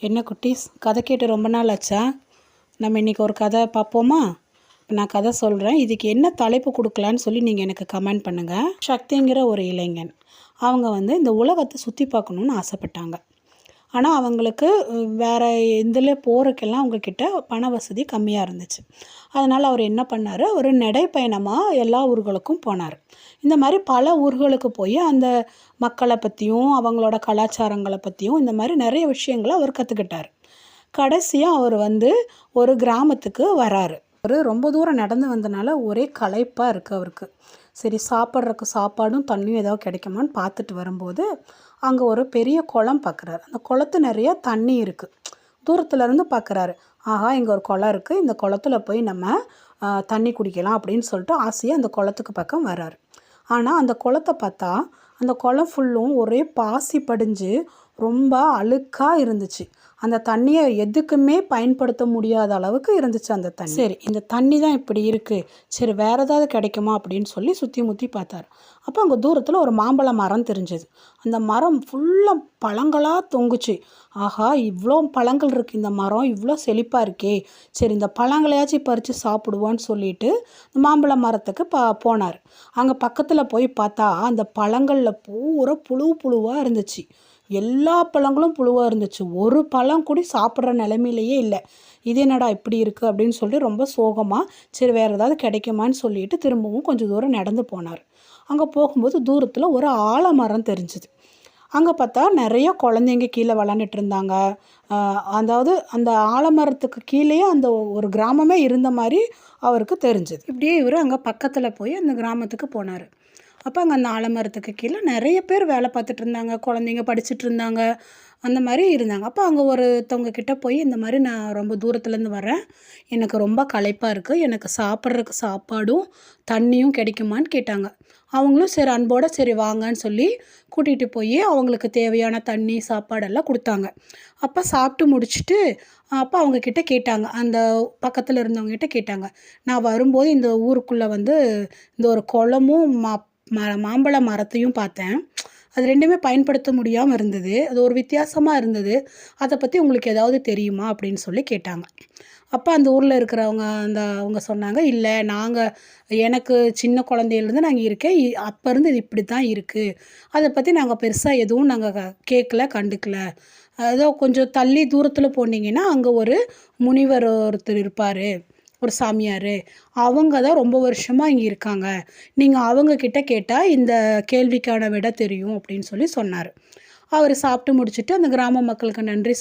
என்ன குட்டீஸ், கதை கேட்டு ரொம்ப நாள் ஆச்சா? நம்ம இன்றைக்கி ஒரு கதை பார்ப்போமா? நான் கதை சொல்கிறேன். இதுக்கு என்ன தலைப்பு கொடுக்கலான்னு சொல்லி நீங்கள் எனக்கு கமெண்ட் பண்ணுங்கள். சக்திங்கிற ஒரு இளைஞன், அவங்க இந்த உலகத்தை சுற்றி பார்க்கணுன்னு ஆசைப்பட்டாங்க. ஆனால் அவங்களுக்கு வேறு இதில் போகிறதுக்கெல்லாம் அவங்கக்கிட்ட பண வசதி கம்மியாக இருந்துச்சு. அதனால் அவர் என்ன பண்ணார், ஒரு நடைப்பயணமாக எல்லா ஊர்களுக்கும் போனார். இந்த மாதிரி பல ஊர்களுக்கு போய் அந்த மக்களை பற்றியும் அவங்களோட கலாச்சாரங்களை பற்றியும் இந்த மாதிரி நிறைய விஷயங்களை அவர் கற்றுக்கிட்டார். கடைசியாக அவர் ஒரு கிராமத்துக்கு வராரு. அவர் ரொம்ப தூரம் நடந்து வந்தனால ஒரே களைப்பாக இருக்குது அவருக்கு. சரி, சாப்பிட்றதுக்கு சாப்பாடும் தண்ணியும் ஏதாவது கிடைக்குமான்னு பார்த்துட்டு வரும்போது அங்கே ஒரு பெரிய குளம் பார்க்குறாரு. அந்த குளத்து நிறைய தண்ணி இருக்குது. தூரத்துலேருந்து பார்க்குறாரு, ஆஹா இங்கே ஒரு குளம் இருக்குது, இந்த குளத்துல போய் நம்ம தண்ணி குடிக்கலாம் அப்படின்னு சொல்லிட்டு ஆசையாக அந்த குளத்துக்கு பக்கம் வர்றாரு. ஆனால் அந்த குளத்தை பார்த்தா அந்த குளம் ஃபுல்லும் ஒரே பாசி படிஞ்சு ரொம்ப அழுக்காக இருந்துச்சு. அந்த தண்ணியை எதுக்குமே பயன்படுத்த முடியாத அளவுக்கு இருந்துச்சு அந்த தண்ணி. சரி, இந்த தண்ணி தான் இப்படி இருக்குது, சரி வேறு ஏதாவது கிடைக்குமா அப்படின்னு சொல்லி சுற்றி முற்றி பார்த்தார். அப்போ அங்கே தூரத்தில் ஒரு மாம்பழ மரம் தெரிஞ்சது. அந்த மரம் ஃபுல்லாக பழங்களாக தொங்குச்சு. ஆஹா, இவ்வளோ பழங்கள் இருக்குது இந்த மரம், இவ்வளோ செழிப்பாக இருக்கே, சரி இந்த பழங்களையாச்சும் பறித்து சாப்பிடுவோன்னு சொல்லிட்டு இந்த மாம்பழ மரத்துக்கு போனார். அங்கே பக்கத்தில் போய் பார்த்தா அந்த பழங்களில் பூரா புழுவாக இருந்துச்சு. எல்லா பழங்களும் புழுவாக இருந்துச்சு. ஒரு பழம் கூட சாப்பிட்ற நிலைமையிலேயே இல்லை. இது என்னடா இப்படி இருக்குது அப்படின்னு சொல்லி ரொம்ப சோகமாக, சரி வேறு ஏதாவது கிடைக்குமான்னு சொல்லிட்டு திரும்பவும் கொஞ்சம் தூரம் நடந்து போனார். அங்கே போகும்போது தூரத்தில் ஒரு ஆலமரம் தெரிஞ்சுது. அங்கே பார்த்தா நிறைய குழந்தைங்க கீழே விளாண்டுட்டு இருந்தாங்க. அதாவது அந்த ஆலமரத்துக்கு கீழேயே அந்த ஒரு கிராமமே இருந்த மாதிரி அவருக்கு தெரிஞ்சுது. இப்படியே இவர் அங்கே பக்கத்தில் போய் அந்த கிராமத்துக்கு போனார். அப்போ அங்கே அந்த ஆலமரத்துக்கு கீழே நிறைய பேர் வேலை பார்த்துட்டு இருந்தாங்க, குழந்தைங்க படிச்சுட்டு இருந்தாங்க, அந்த மாதிரி இருந்தாங்க. அப்போ அங்கே ஒருத்தவங்க கிட்ட போய் இந்த மாதிரி நான் ரொம்ப தூரத்துலேருந்து வரேன், எனக்கு ரொம்ப களைப்பாக இருக்குது, எனக்கு சாப்பிட்றதுக்கு சாப்பாடும் தண்ணியும் கிடைக்குமான்னு கேட்டாங்க. அவங்களும் சரி அன்போடு சரி வாங்கன்னு சொல்லி கூட்டிகிட்டு போய் அவங்களுக்கு தேவையான தண்ணி சாப்பாடெல்லாம் கொடுத்தாங்க. அப்போ சாப்பிட்டு முடிச்சுட்டு அப்போ அவங்கக்கிட்ட கேட்டாங்க, அந்த பக்கத்தில் இருந்தவங்ககிட்ட கேட்டாங்க, நான் வரும்போது இந்த ஊருக்குள்ளே இந்த ஒரு குளமும் மாம்பழ மரத்தையும் பார்த்தேன், அது ரெண்டுமே பயன்படுத்த முடியாமல் இருந்தது, அது ஒரு வித்தியாசமாக இருந்தது, அதை பற்றி உங்களுக்கு ஏதாவது தெரியுமா அப்படின்னு சொல்லி கேட்டாங்க. அப்போ அந்த ஊரில் இருக்கிறவங்க அவங்க சொன்னாங்க, இல்லை எனக்கு சின்ன குழந்தையிலேருந்து நாங்கள் இருக்கேன், அப்போ இருந்து இது இப்படி தான் இருக்குது, அதை பற்றி நாங்கள் பெருசாக எதுவும் நாங்கள் கேட்கல கண்டுக்கல, ஏதோ கொஞ்சம் தள்ளி தூரத்தில் போனீங்கன்னா அங்கே ஒரு முனிவர் ஒருத்தர் இருப்பார், ஒரு சாமியார், அவங்க தான் ரொம்ப வருஷமாக இங்கே இருக்காங்க, நீங்கள் அவங்கக்கிட்ட கேட்டால் இந்த கேள்விக்கான விடை தெரியும் அப்படின்னு சொல்லி சொன்னார். அவர் சாப்பிட்டு முடிச்சுட்டு அந்த கிராம மக்களுக்கு நன்றி